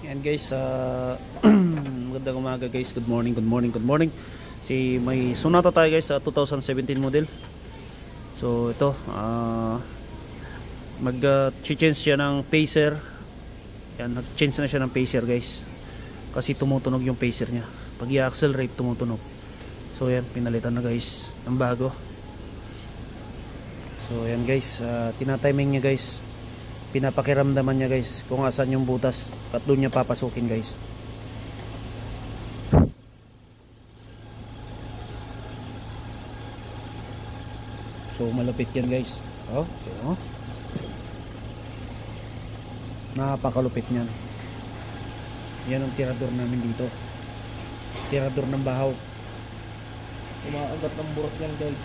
And guys, magandang umaga guys. Good morning, good morning, good morning. May Sonata tayo guys sa 2017 model. So ito, mag-change siya ng pacer. Yan, nag-change na siya ng pacer guys. Kasi tumutunog yung pacer niya. Pag i-accelerate, tumutunog. So yan, pinalitan na guys ng bago. So yan guys, tinatiming niya guys. Pinapakiramdaman niya guys kung asan yung butas at doon niya papasukin guys. So malupit yan guys. Okay, oh. Napakalupit niyan. Yan ang tirador namin dito. Tirador ng bahaw. Umaagat ng burot yan guys.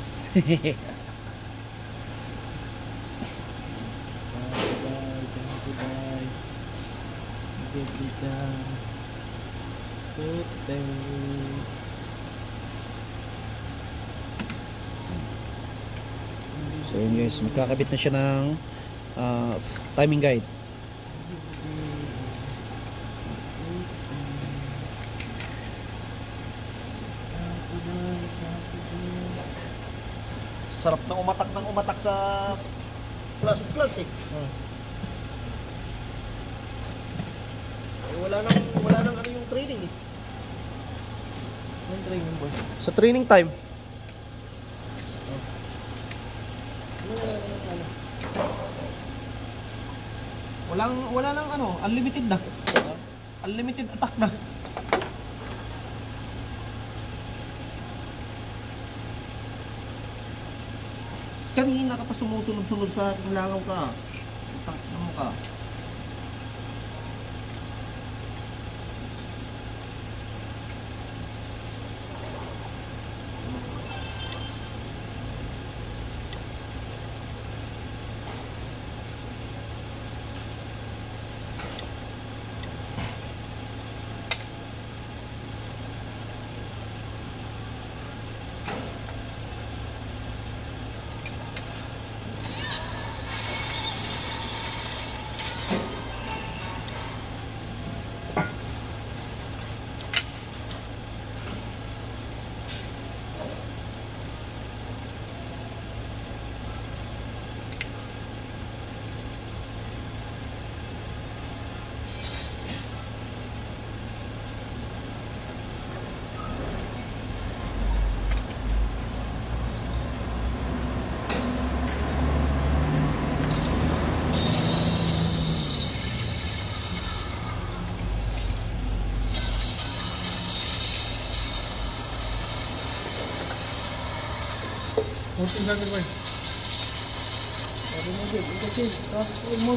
So yun guys, magkakabit na siya ng timing guide. Sarap ng umatak sa class eh. Wala nang ano yung training eh. Anong training boy? Sa training time. Wala nang ano, unlimited na. Unlimited attack na. Kanina ka pa sumusunod-sunod sa aking langaw ka. Attack na mo ka. Kunting gagawin boy. Sabi mo din, kasi tapos mo.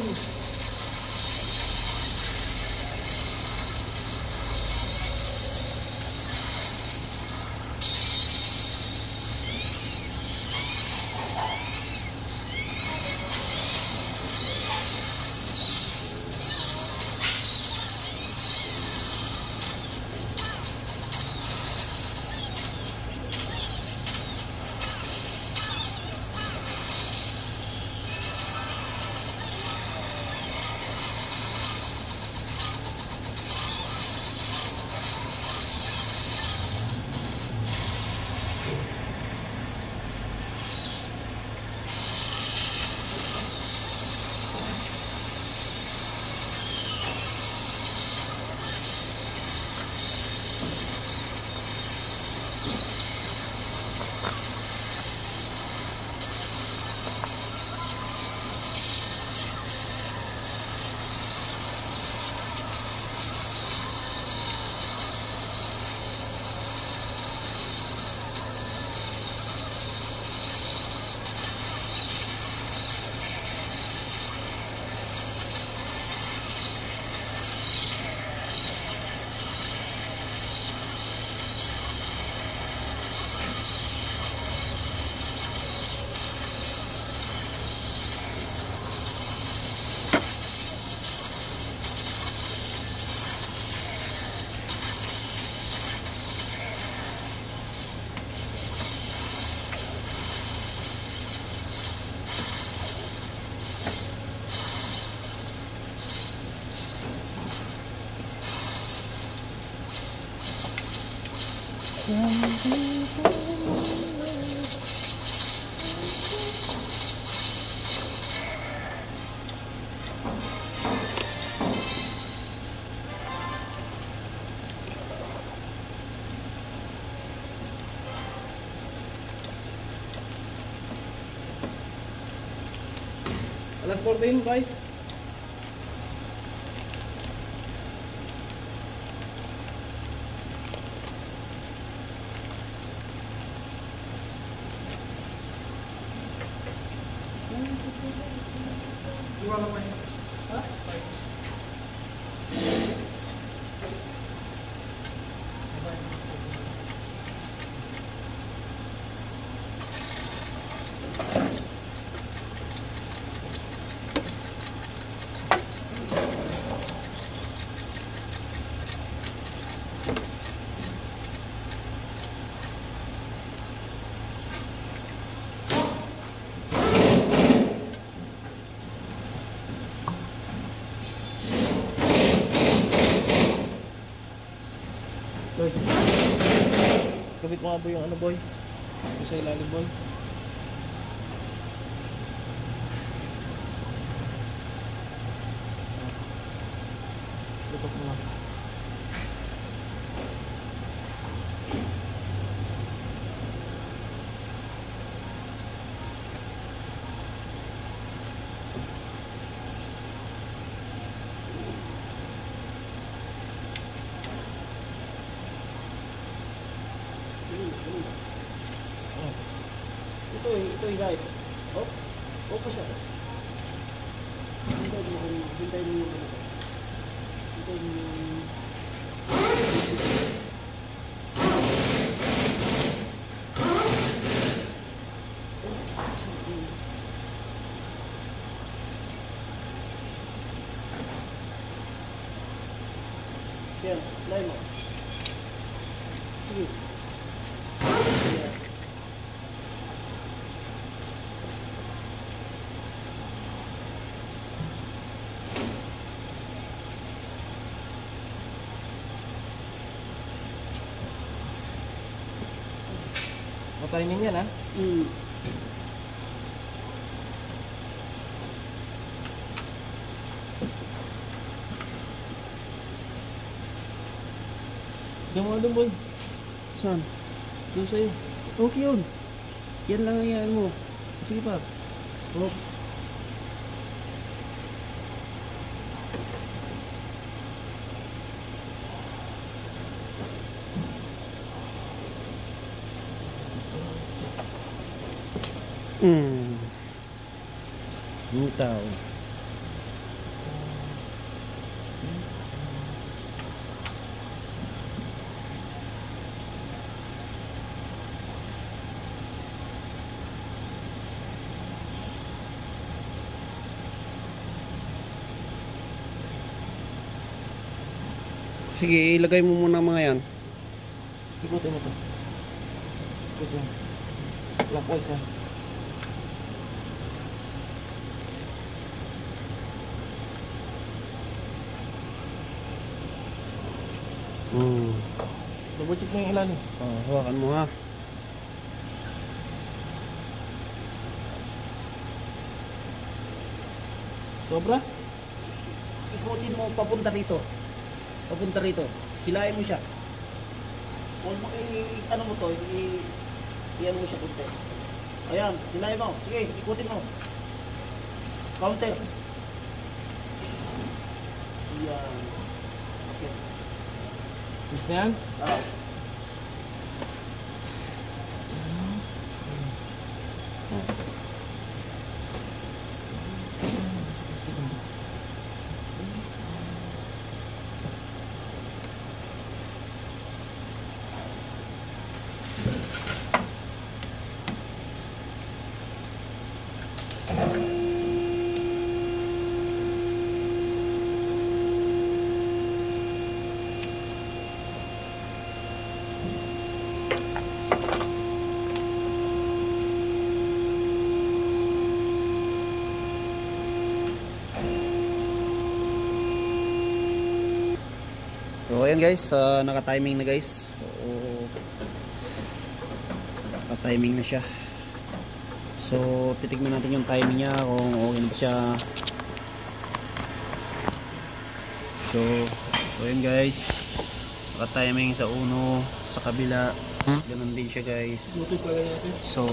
Alas 14, bye. Iwan naman yun. Ha? Boy, gabit mo nga boy yung ano boy, yung sa ilalim boy. Lutok mo lang. Ito guys. Oh, pa siya. Hintay mo yung yan, lay mo. Sige. Timing yan ha? Diyan mo doon boy. Saan? Doon sa'yo. Okay yun. Yan lang ang yan mo. Sige pa. Oh. Yung tao. Sige, ilagay mo muna mga yan. Ikutin mo to. Ikutin. Clockwise ha. Double check mo yung ilalim. Hawakan mo ha. Sobra? Ikutin mo papunta rito. Papunta rito. Hilahin mo siya. Huwag mo ano mo to, iyan mo siya kunti. Ayan, hilahin mo. Sige, ikutin mo. Counter. Ayan. Okay. Gusto na yan? So ayan guys, naka-timing na guys. So, naka-timing na siya. So titignan natin yung timing niya kung okay na ba siya. So yun guys, naka-timing sa uno, sa kabila ganun din siya guys. So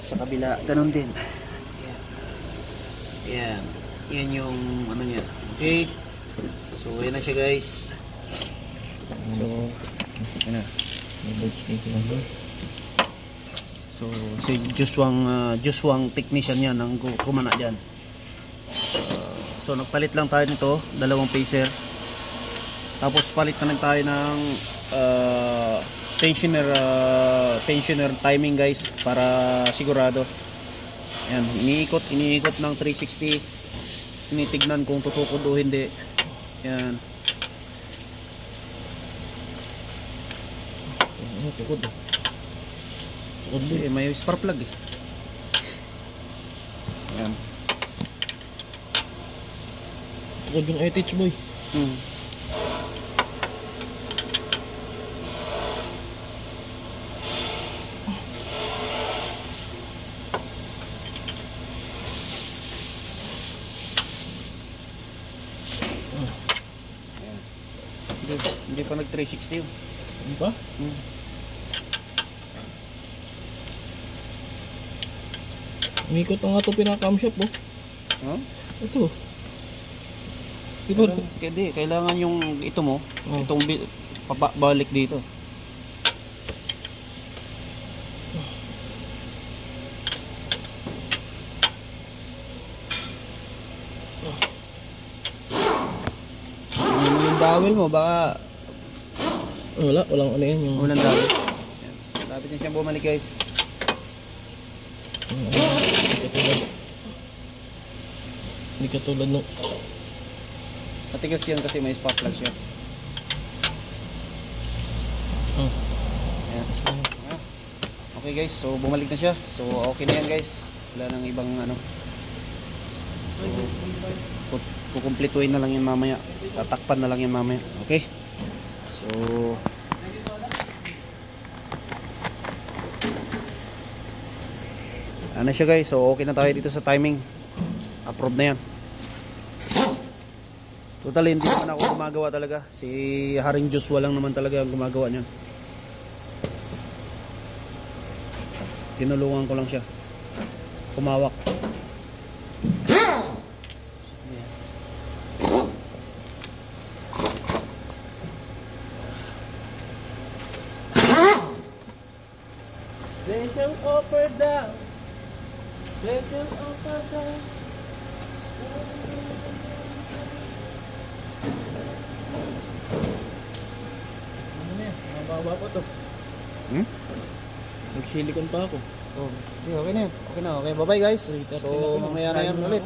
sa kabila ganun din. Yan yung ano niya. Okay, so yan na siya guys. So yan na. So si Joshua technician yan ang kumana dyan. So nagpalit lang tayo nito, dalawang pacer. Tapos palit na lang tayo ng tensioner timing guys, para sigurado. Yan, iniikot ng 360. Tinitignan kung tutukod o hindi. Yan. Tukod. May spark plug eh. Yan. Tukod yung ITH boy. Hindi pa nag 360 yun. Hindi pa? Umikot na nga ito pinaka-camshaft oh. Huh? Ito. Diba? Kailangan yung ito mo, itong balik dito. Yung dowel mo baka walang ano yan yung walang dowel. Lapit na siyang bumalik guys. Hindi katulad no. Matigas yan kasi may spark plug siya. Ayan. Okay guys, so bumalik na siya. So okay na yan guys. Wala nang ibang ano. So kukumpletuhin na lang yan mamaya. Tatakpan na lang yan mamaya. Okay. So ano siya guys. So okay na tayo dito sa timing. Approve na yan. Totally hindi naman ako gumagawa talaga. Si Haring Joshua lang naman talaga ang gumagawa niyan. Tinulungan ko lang siya. Kumawak. Special offer down. Special offer down. Mababa pa to. Nagsilikon pa ako. Okay na yan. Okay na. Okay, bye bye guys. So mamaya na yan ulit.